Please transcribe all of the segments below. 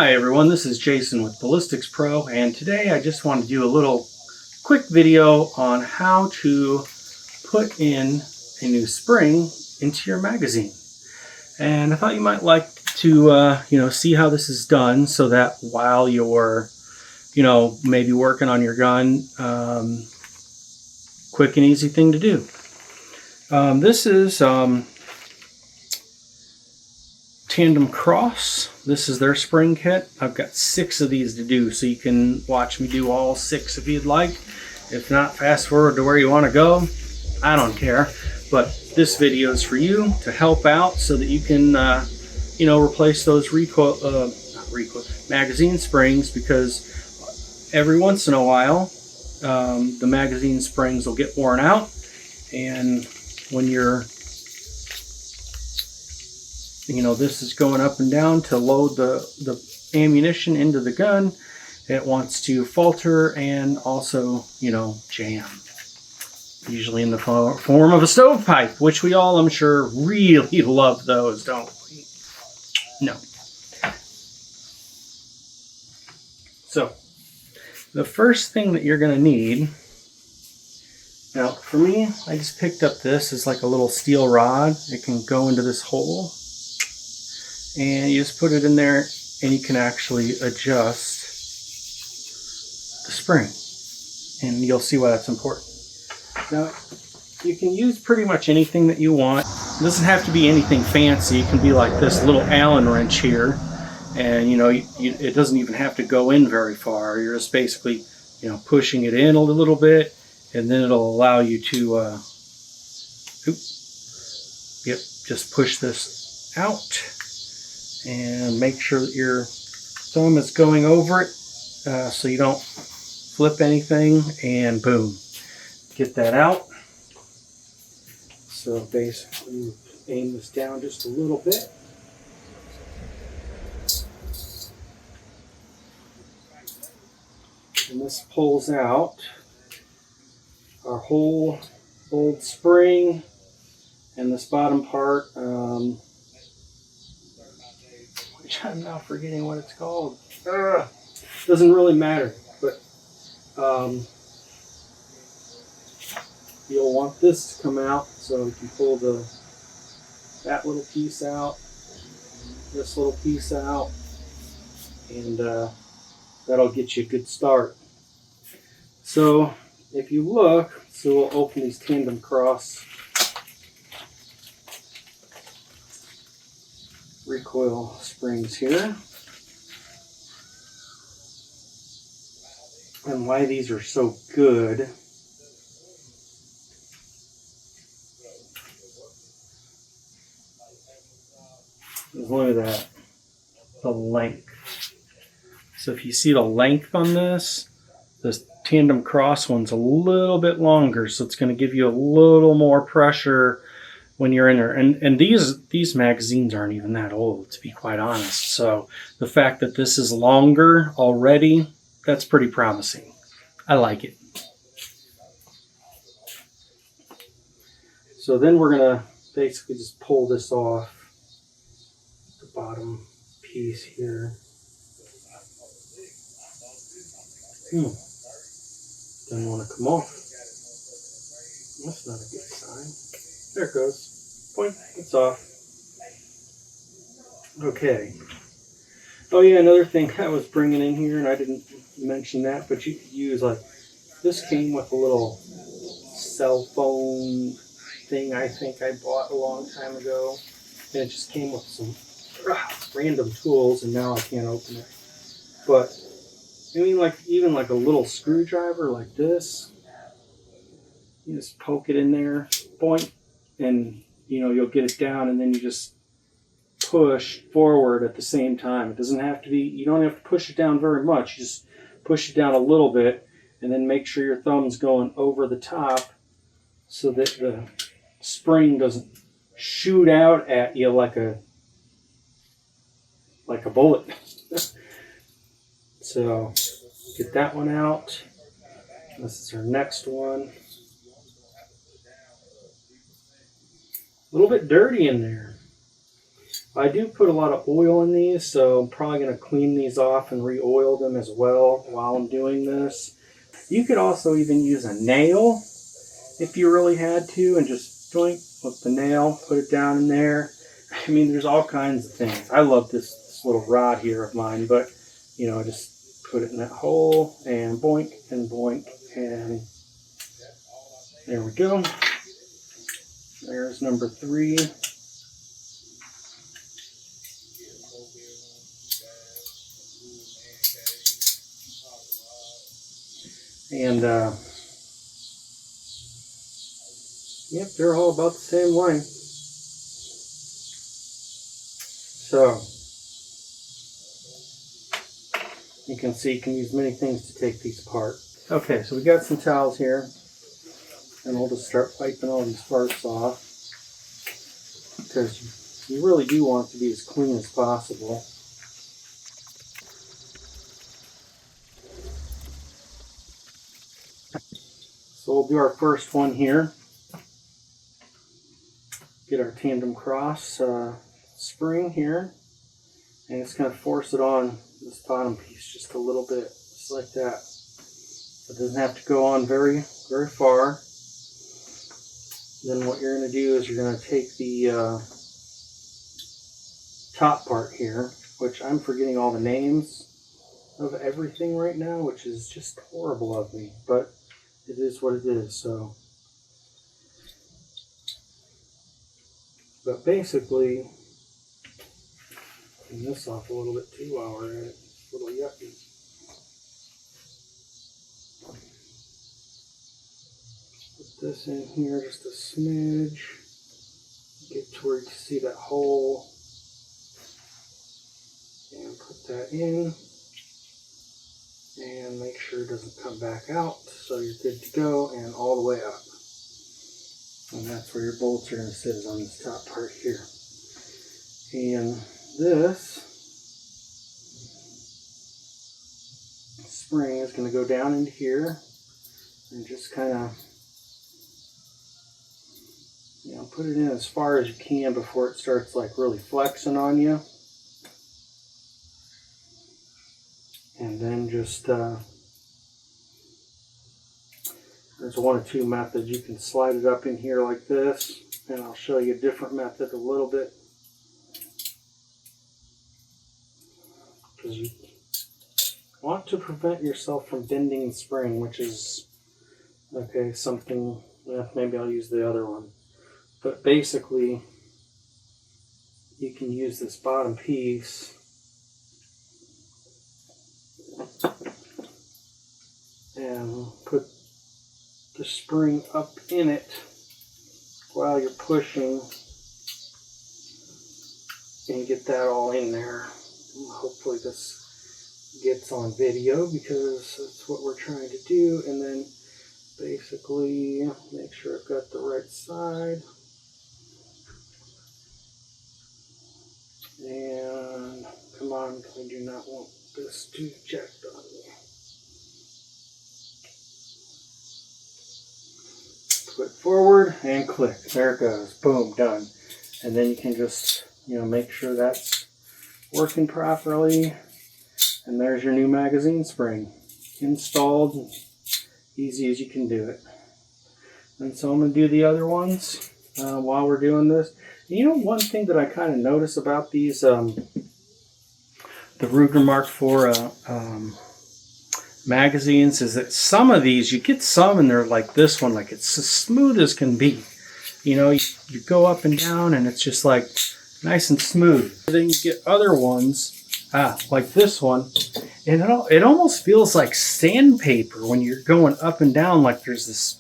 Hi everyone, this is Jason with BallistiXPro, and today I just want to do a little quick video on how to put in a new spring into your magazine. And I thought you might like to see how this is done, so that while you're maybe working on your gun, quick and easy thing to do. This is Tandemkross. This is their spring kit. I've got 6 of these to do, so you can watch me do all 6 if you'd like. If not, fast forward to where you want to go. I don't care. But this video is for you to help out so that you can replace those magazine springs, because every once in a while the magazine springs will get worn out, and when you're this is going up and down to load the ammunition into the gun, it wants to falter and also, jam. Usually in the form of a stovepipe, which we all, I'm sure, really love those, don't we? No. So, the first thing that you're going to need, now for me, I just picked up this as like a little steel rod. It can go into this hole. And you just put it in there, and you can actually adjust the spring. And you'll see why that's important. Now, you can use pretty much anything that you want. It doesn't have to be anything fancy. It can be like this little Allen wrench here. And, it doesn't even have to go in very far. You're just basically, pushing it in a little bit, and then it'll allow you to, just push this out. And make sure that your thumb is going over it so you don't flip anything, and boom, get that out. So basically aim this down just a little bit. And this pulls out our whole old spring, and this bottom part, which I'm now forgetting what it's called. Doesn't really matter, but you'll want this to come out, so you can pull that little piece out, this little piece out, and that'll get you a good start. So if you look, so we'll open these Tandemkross recoil springs here, and why these are so good. Look at that, the length. So if you see the length on this Tandemkross one's a little bit longer, so it's going to give you a little more pressure when you're in there. And these magazines aren't even that old, to be quite honest. So the fact that this is longer already, that's pretty promising. I like it. So then we're going to basically just pull this off the bottom piece here. Doesn't want to come off. That's not a good sign. There it goes. Point. It's off. Okay. Oh yeah, another thing I was bringing in here, and I didn't mention that, but you could use, like, this came with a little cell phone thing I think I bought a long time ago, and it just came with some random tools, and now I can't open it. But I mean, like, even like a little screwdriver like this, you just poke it in there, point, and you'll get it down, and then you just push forward at the same time. It doesn't have to be, you don't have to push it down very much. You just push it down a little bit, and then make sure your thumb's going over the top so that the spring doesn't shoot out at you like a bullet. So get that one out. This is our next one. A little bit dirty in there. I do put a lot of oil in these, so I'm probably going to clean these off and re-oil them as well while I'm doing this. You could also even use a nail if you really had to, and just joint with the nail, put it down in there. I mean, there's all kinds of things. I love this little rod here of mine, but you know, just put it in that hole and boink, and there we go. There's number 3. And yep, they're all about the same length. So you can see you can use many things to take these apart. Okay, so we got some towels here, and we'll just start wiping all these parts off, because you really do want it to be as clean as possible. So we'll do our first one here. Get our Tandemkross spring here, and it's going to force it on this bottom piece just a little bit, just like that. It doesn't have to go on very far. Then what you're going to do is you're going to take the top part here, which I'm forgetting all the names of everything right now, which is just horrible of me, but it is what it is. So, but basically, clean this off a little bit too while we're at it. It's a little yucky. Put this in here just a smidge. Get to where you can see that hole. And put that in. And make sure it doesn't come back out. So you're good to go, and all the way up. And that's where your bolts are going to sit, is on this top part here. And this spring is going to go down into here and just kind of, you know, put it in as far as you can before it starts like really flexing on you. And then just, there's one or two methods. You can slide it up in here like this, and I'll show you a different method a little bit. Because you want to prevent yourself from bending the spring, which is, okay, something, maybe I'll use the other one. But basically, you can use this bottom piece and put the spring up in it while you're pushing, and get that all in there. Hopefully this gets on video, because that's what we're trying to do. And then basically make sure I've got the right side. And come on, I do not want this to eject on me. Put forward and click. There it goes. Boom, done. And then you can just, you know, make sure that's working properly. And there's your new magazine spring installed. Easy as you can do it. And so I'm going to do the other ones while we're doing this. You know, one thing that I kind of notice about these, the Ruger Mark IV magazines, is that some of these, you get some and they're like this one, like it's as smooth as can be. You know, you go up and down and it's just like nice and smooth. Then you get other ones, like this one, and it almost feels like sandpaper when you're going up and down, like there's this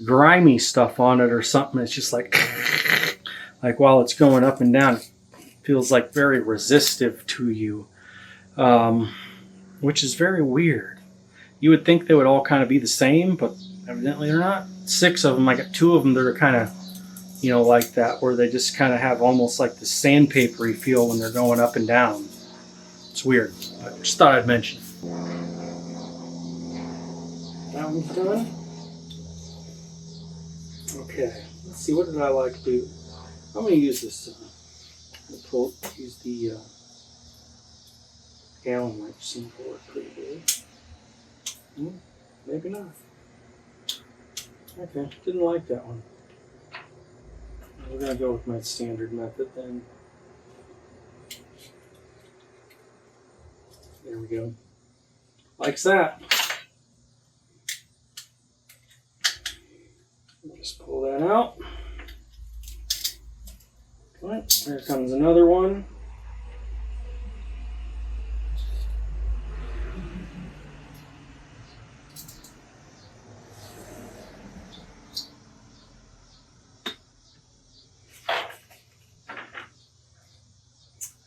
grimy stuff on it or something. It's just like while it's going up and down, it feels like very resistive to you, which is very weird. You would think they would all kind of be the same, but evidently they're not. 6 of them, I got 2 of them that are kind of, you know, like that, where they just kind of have almost like the sandpapery feel when they're going up and down. It's weird, but just thought I'd mention. That one's done. Okay, let's see, what did I like to do? I'm going to use this Use the Allen wrench seem to work pretty good. Maybe not. Okay, didn't like that one. We're going to go with my standard method then. There we go. Like that. Just pull that out. Right, there comes another one.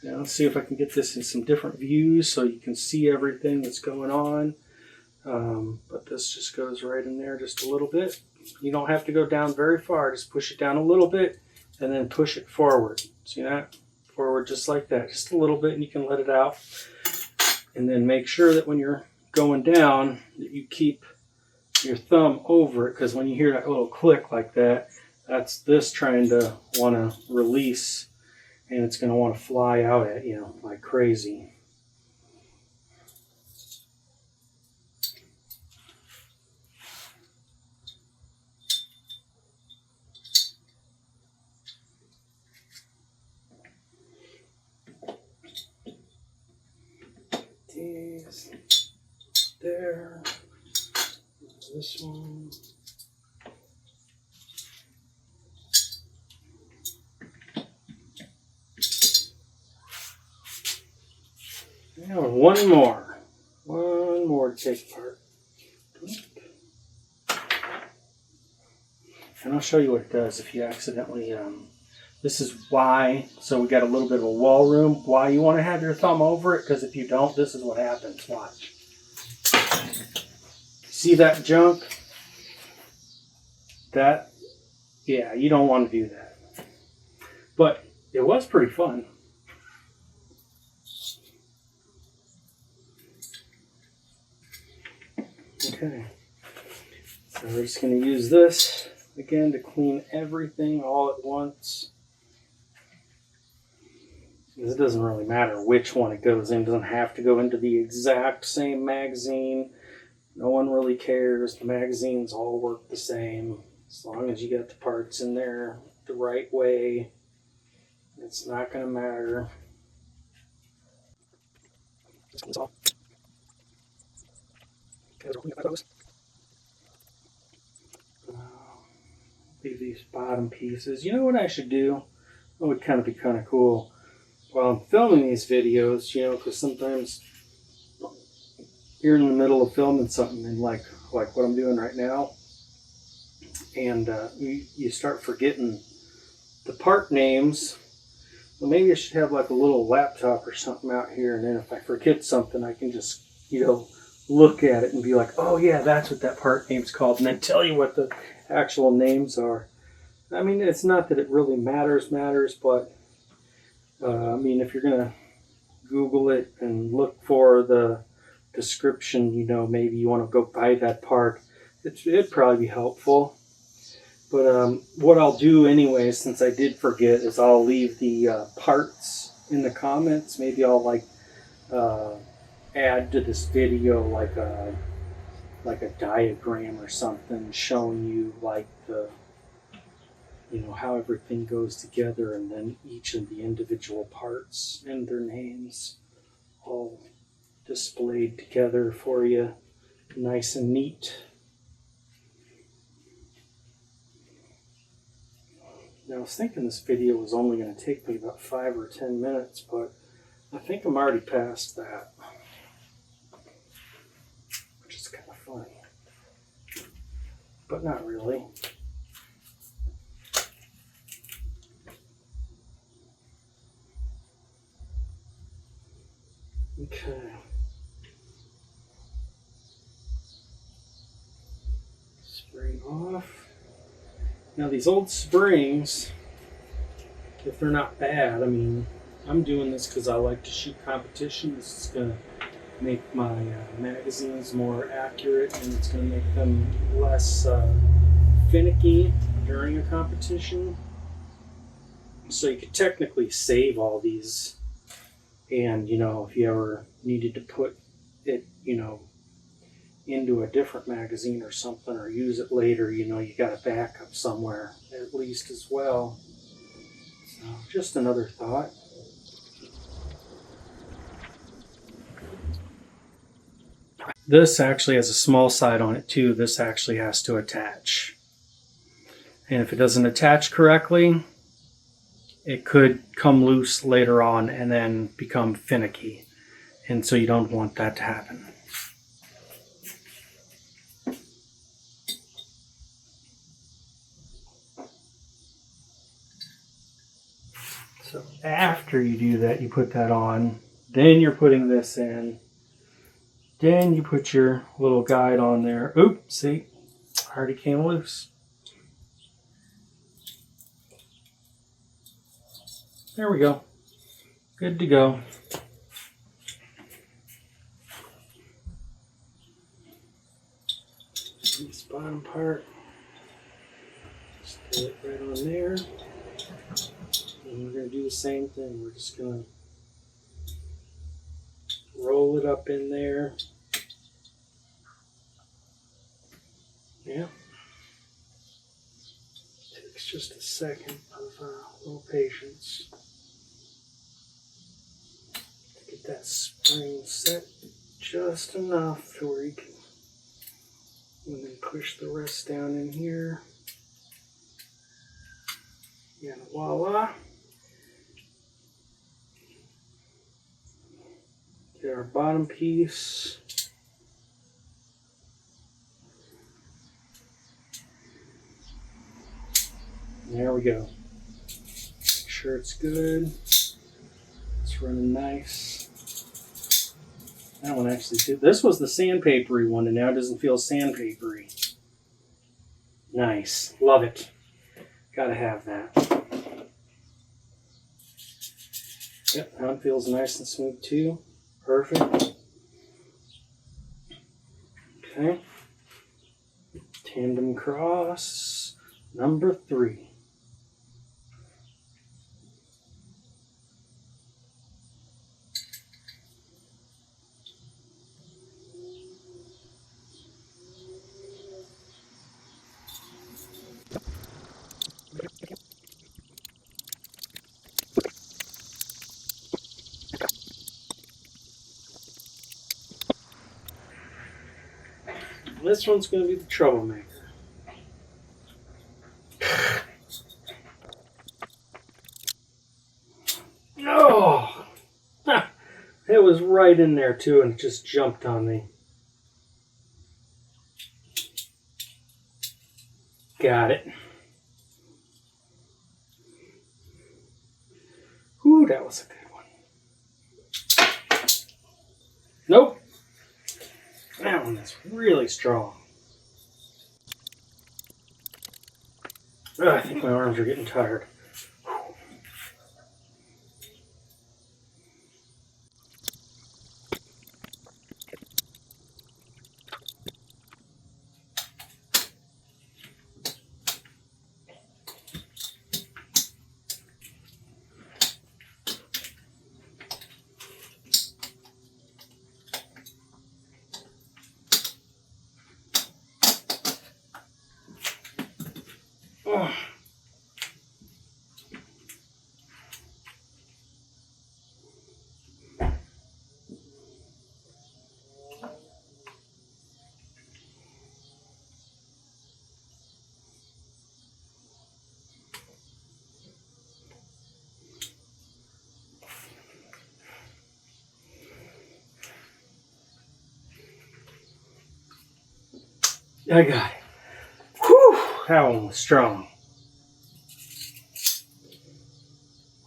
Now let's see if I can get this in some different views so you can see everything that's going on. But this just goes right in there just a little bit. You don't have to go down very far. Just push it down a little bit and then push it forward. See that? Forward just like that. Just a little bit and you can let it out. And then make sure that when you're going down that you keep your thumb over it, because when you hear that little click like that, that's this trying to want to release, and it's going to want to fly out at you like crazy. These there. This one. Now one more to take apart. And I'll show you what it does if you accidentally, this is why, so we got a little bit of a wall room, why you want to have your thumb over it, because if you don't, this is what happens. Watch. See that junk? That, yeah, you don't want to do that. But it was pretty fun. Okay, so we're just going to use this again to clean everything all at once. Because it doesn't really matter which one it goes in. It doesn't have to go into the exact same magazine. No one really cares. The magazines all work the same. As long as you got the parts in there the right way, it's not going to matter. Leave these bottom pieces. You know what I should do? It would kind of be kind of cool while I'm filming these videos, you know, because sometimes you're in the middle of filming something and like what I'm doing right now, and you start forgetting the part names. Well, maybe I should have like a little laptop or something out here, and then if I forget something, I can just, you know, look at it and be like, oh yeah, that's what that part name's called, and then tell you what the actual names are. I mean, it's not that it really matters, but I mean, if you're gonna Google it and look for the description, you know, maybe you want to go buy that part, it'd probably be helpful. But what I'll do anyway, since I did forget, is I'll leave the parts in the comments. Maybe I'll like add to this video like a diagram or something showing you like the, you know, how everything goes together, and then each of the individual parts and their names all displayed together for you, nice and neat. Now, I was thinking this video was only going to take me about 5 or 10 minutes, but I think I'm already past that, which is kind of funny, but not really. Okay. Spring off. Now these old springs, if they're not bad, I mean, I'm doing this because I like to shoot competition. This is going to make my magazines more accurate, and it's going to make them less finicky during a competition. So you could technically save all these, and you know, if you ever needed to put it, you know, into a different magazine or something, or use it later, you know, you got a backup somewhere at least as well. So just another thought. This actually has a small side on it too. This actually has to attach. And if it doesn't attach correctly, it could come loose later on and then become finicky. And so you don't want that to happen. So after you do that, you put that on, then you're putting this in. Then you put your little guide on there. Oops, see, already came loose. There we go. Good to go. This bottom part, just put it right on there. And we're going to do the same thing. We're just going to roll it up in there. Yeah. Takes just a second of a little patience to get that spring set just enough to where you can, and then push the rest down in here. And voila. Get our bottom piece. There we go. Make sure it's good. It's running nice. That one actually too. This was the sandpapery one, and now it doesn't feel sandpapery. Nice. Love it. Gotta have that. Yep, that one feels nice and smooth too. Perfect. Okay. Tandemkross number 3. This one's going to be the troublemaker. Oh! It was right in there too, and it just jumped on me. Got it. Ooh, that was a good one. Nope. That one is really strong. Oh, I think my arms are getting tired. Oh. I got it. Whew, that one was strong.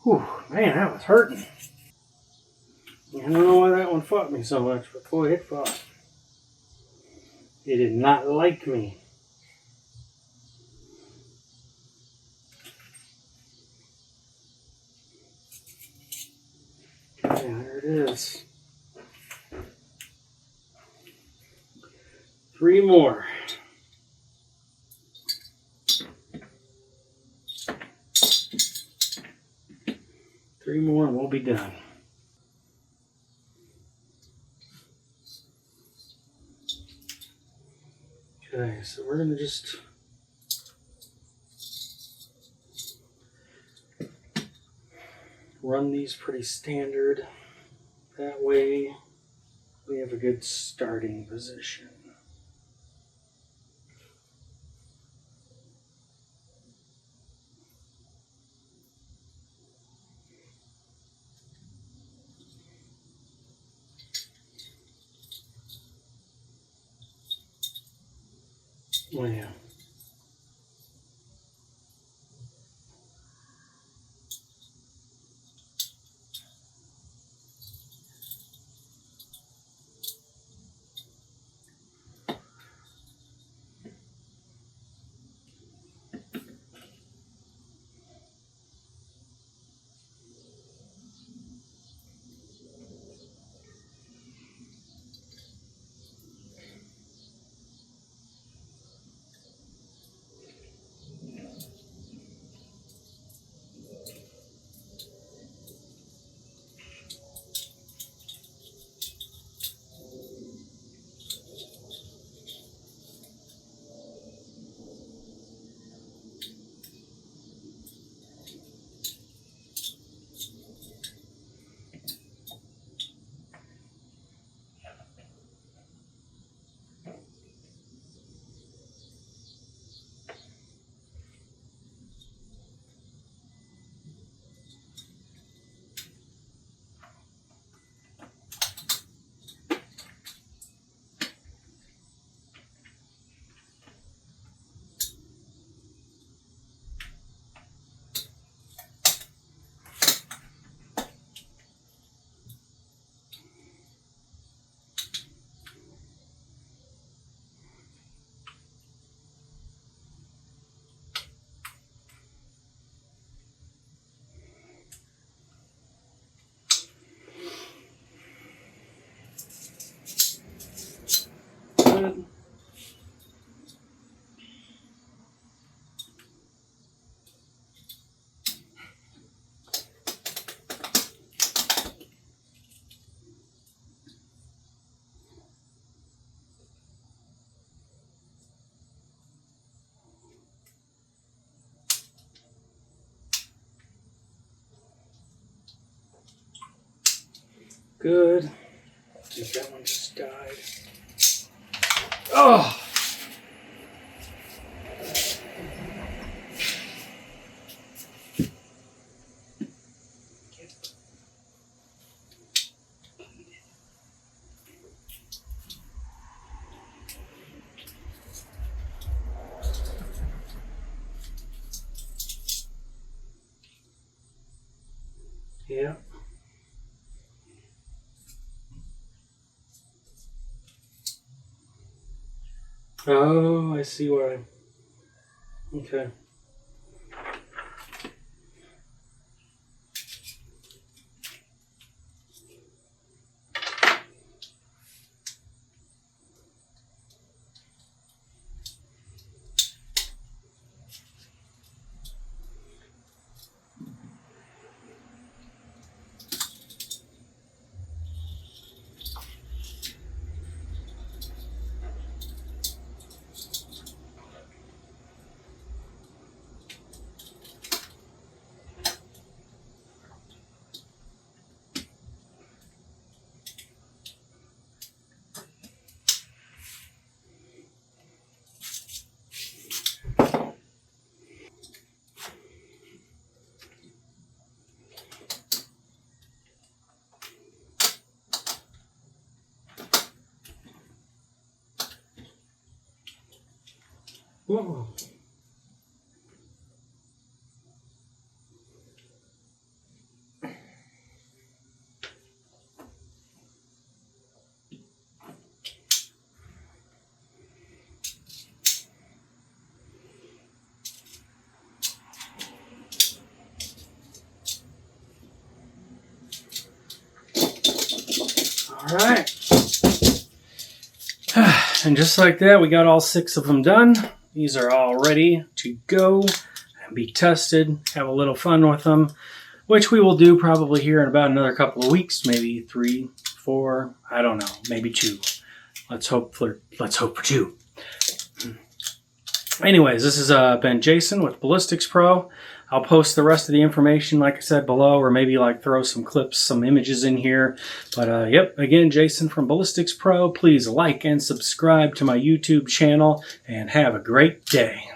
Whew, man, that was hurting. I don't know why that one fought me so much, but boy, it fought. It did not like me. Yeah, there it is. 3 more. 3 more and we'll be done. Okay, so we're going to just run these pretty standard. That way we have a good starting position. Oh yeah. Good. Good. I think that one just died. Oh! Yeah. Oh, I see why. Okay. Whoa. All right. And just like that, we got all 6 of them done. These are all ready to go and be tested. Have a little fun with them. which we will do probably here in about another couple of weeks, maybe 3, 4, I don't know, maybe 2. Let's hope for 2. Anyways, this has been Jason with BallistiXPro. I'll post the rest of the information, like I said, below, or maybe like throw some clips, some images in here. But yep, again, Jason from BallistiXPro. Please like and subscribe to my YouTube channel, and have a great day.